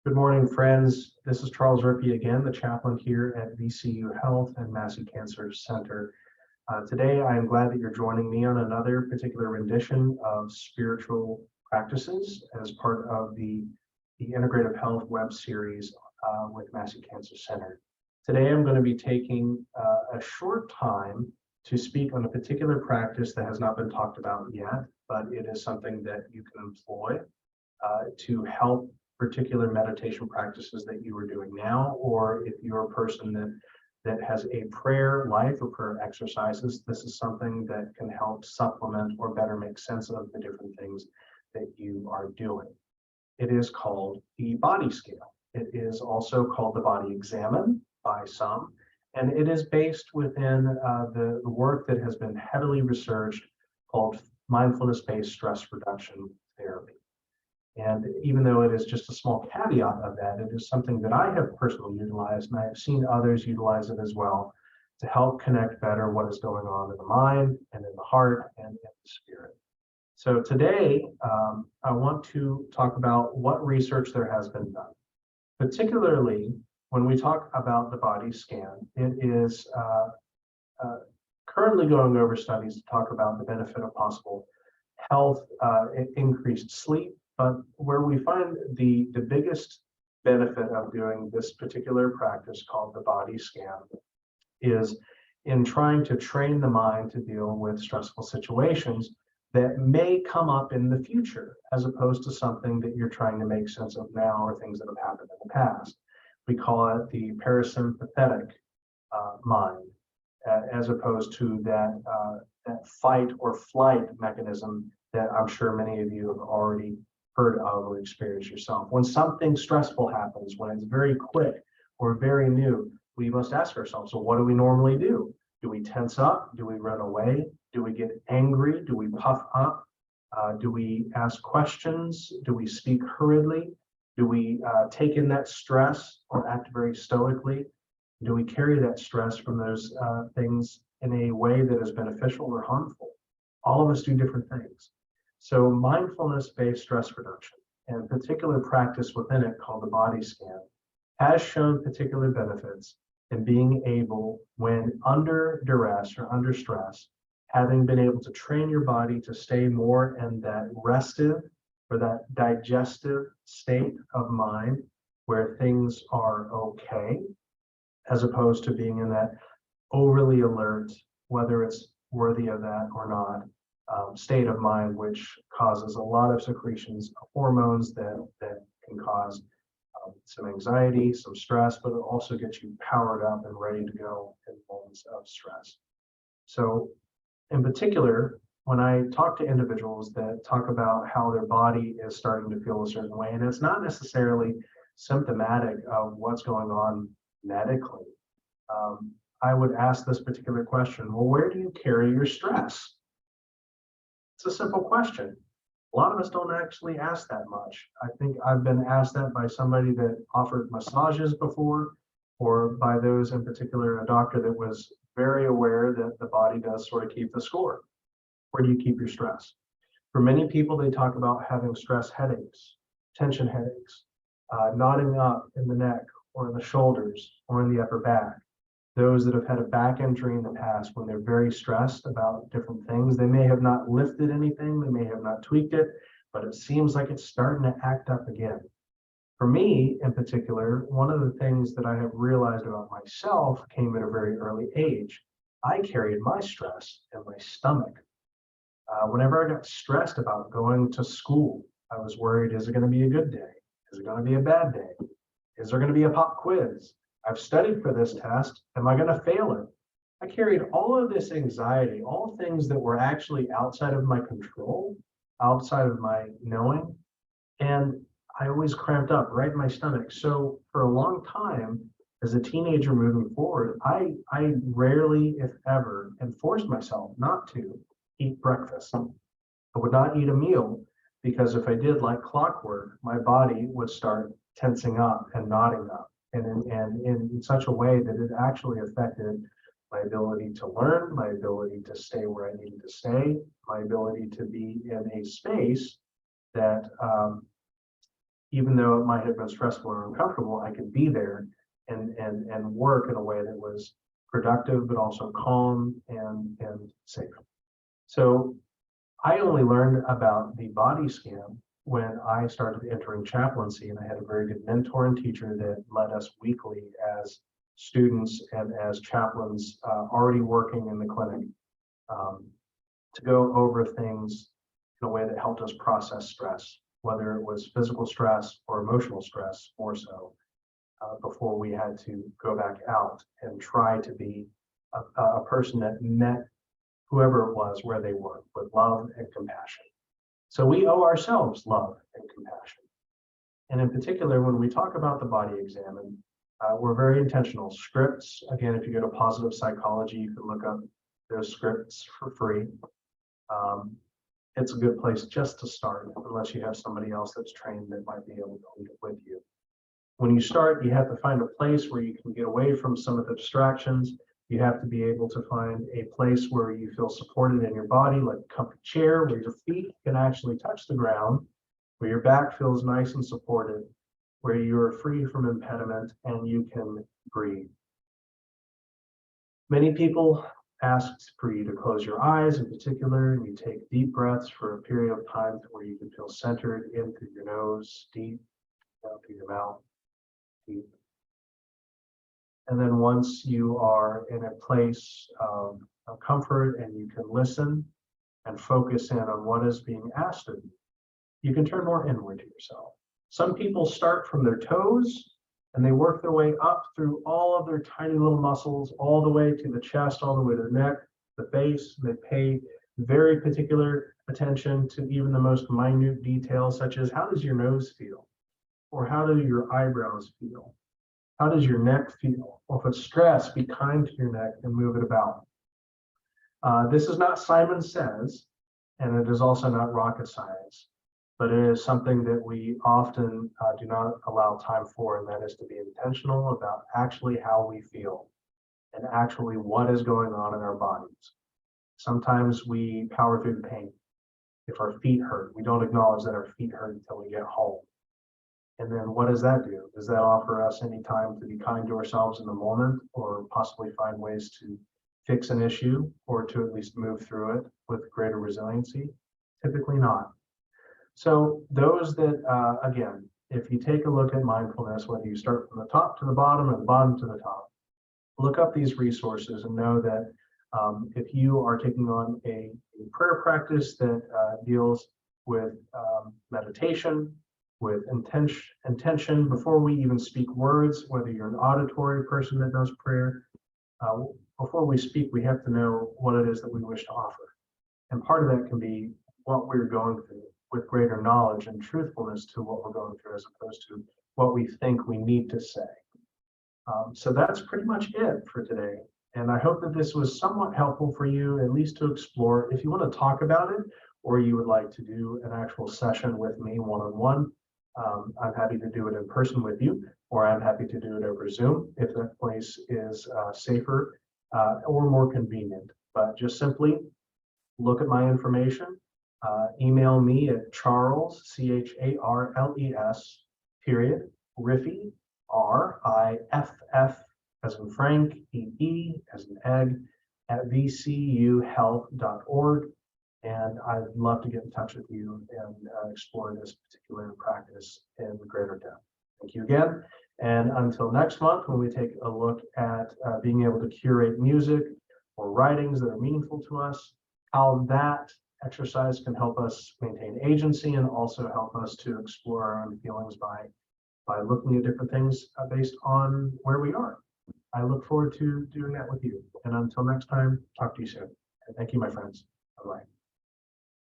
Good morning, friends. This is Charles Rippey again, the chaplain here at VCU Health and Massey Cancer Center. Today, I am glad that you're joining me on another particular rendition of spiritual practices as part of the Integrative Health web series with Massey Cancer Center. Today, I'm going to be taking a short time to speak on a particular practice that has not been talked about yet, but it is something that you can employ to help particular meditation practices that you are doing now, or if you're a person that has a prayer life or prayer exercises, this is something that can help supplement or better make sense of the different things that you are doing. It is called the body scale. It is also called the body examine by some, and it is based within the work that has been heavily researched called mindfulness-based stress reduction therapy. And even though it is just a small caveat of that, it is something that I have personally utilized, and I have seen others utilize it as well to help connect better what is going on in the mind and in the heart and in the spirit. So today, I want to talk about what research there has been done. Particularly when we talk about the body scan, it is currently going over studies to talk about the benefit of possible health, increased sleep. But where we find the biggest benefit of doing this particular practice called the body scan is in trying to train the mind to deal with stressful situations that may come up in the future, as opposed to something that you're trying to make sense of now or things that have happened in the past. We call it the parasympathetic mind, as opposed to that fight or flight mechanism that I'm sure many of you have already heard of or experienced yourself. When something stressful happens, when it's very quick or very new, we must ask ourselves, so what do we normally do? Do we tense up? Do we run away? Do we get angry? Do we puff up? Do we ask questions? Do we speak hurriedly? Do we take in that stress or act very stoically? Do we carry that stress from those things in a way that is beneficial or harmful? All of us do different things. So mindfulness-based stress reduction and particular practice within it called the body scan has shown particular benefits in being able, when under duress or under stress, having been able to train your body to stay more in that restive or that digestive state of mind where things are okay, as opposed to being in that overly alert, whether it's worthy of that or not, state of mind, which causes a lot of secretions of hormones that can cause some anxiety, some stress, but it also gets you powered up and ready to go in moments of stress. So in particular, when I talk to individuals that talk about how their body is starting to feel a certain way, and it's not necessarily symptomatic of what's going on medically, I would ask this particular question: well, where do you carry your stress? It's a simple question. A lot of us don't actually ask that much. I think I've been asked that by somebody that offered massages before, or by those in particular, a doctor that was very aware that the body does sort of keep the score. Where do you keep your stress? For many people, they talk about having stress headaches, tension headaches, knotting up in the neck or in the shoulders or in the upper back. Those that have had a back injury in the past, when they're very stressed about different things, they may have not lifted anything, they may have not tweaked it, but it seems like it's starting to act up again. For me, in particular, one of the things that I have realized about myself came at a very early age. I carried my stress in my stomach. Whenever I got stressed about going to school, I was worried, is it going to be a good day? Is it going to be a bad day? Is there going to be a pop quiz? I've studied for this test. Am I going to fail it? I carried all of this anxiety, all things that were actually outside of my control, outside of my knowing, and I always cramped up right in my stomach. So for a long time, as a teenager moving forward, I rarely, if ever, enforced myself not to eat breakfast. I would not eat a meal because if I did, like clockwork, my body would start tensing up and knotting up. And in such a way that it actually affected my ability to learn, my ability to stay where I needed to stay, my ability to be in a space that even though it might have been stressful or uncomfortable, I could be there and work in a way that was productive, but also calm and safe. So I only learned about the body scan when I started entering chaplaincy, and I had a very good mentor and teacher that led us weekly as students and as chaplains already working in the clinic to go over things in a way that helped us process stress, whether it was physical stress or emotional stress more so, before we had to go back out and try to be a person that met whoever it was where they were with love and compassion. So we owe ourselves love and compassion. And in particular, when we talk about the body exam, we're very intentional. Scripts, again, if you go to Positive Psychology, you can look up those scripts for free. It's a good place just to start, unless you have somebody else that's trained that might be able to lead it with you. When you start, you have to find a place where you can get away from some of the distractions. You have to be able to find a place where you feel supported in your body, like a comfy chair, where your feet can actually touch the ground, where your back feels nice and supported, where you're free from impediment and you can breathe. Many people ask for you to close your eyes in particular, and you take deep breaths for a period of time to where you can feel centered in through your nose, deep, out through your mouth, deep. And then once you are in a place of comfort and you can listen and focus in on what is being asked of you, you can turn more inward to yourself. Some people start from their toes and they work their way up through all of their tiny little muscles, all the way to the chest, all the way to the neck, the face. They pay very particular attention to even the most minute details, such as how does your nose feel? Or how do your eyebrows feel? How does your neck feel? Well, if it's stress, be kind to your neck and move it about. This is not Simon Says, and it is also not rocket science, but it is something that we often do not allow time for, and that is to be intentional about actually how we feel and actually what is going on in our bodies. Sometimes we power through the pain. If our feet hurt, we don't acknowledge that our feet hurt until we get home. And then what does that do? Does that offer us any time to be kind to ourselves in the moment, or possibly find ways to fix an issue, or to at least move through it with greater resiliency? Typically not. So those that, again, if you take a look at mindfulness, whether you start from the top to the bottom or the bottom to the top, look up these resources and know that if you are taking on a prayer practice that deals with meditation, with intention before we even speak words, whether you're an auditory person that does prayer, before we speak, we have to know what it is that we wish to offer. And part of that can be what we're going through, with greater knowledge and truthfulness to what we're going through, as opposed to what we think we need to say. So that's pretty much it for today. And I hope that this was somewhat helpful for you, at least to explore. If you want to talk about it, or you would like to do an actual session with me one-on-one, I'm happy to do it in person with you, or I'm happy to do it over Zoom if that place is safer or more convenient. But just simply look at my information, email me at Charles, CHARLES, period, Riffy, RIFF, as in Frank, EE, as in egg, at vcuhealth.org. And I'd love to get in touch with you and explore this particular practice in greater depth. Thank you again. And until next month, when we take a look at being able to curate music or writings that are meaningful to us, how that exercise can help us maintain agency and also help us to explore our own feelings by looking at different things based on where we are. I look forward to doing that with you. And until next time, talk to you soon. And thank you, my friends. Bye-bye.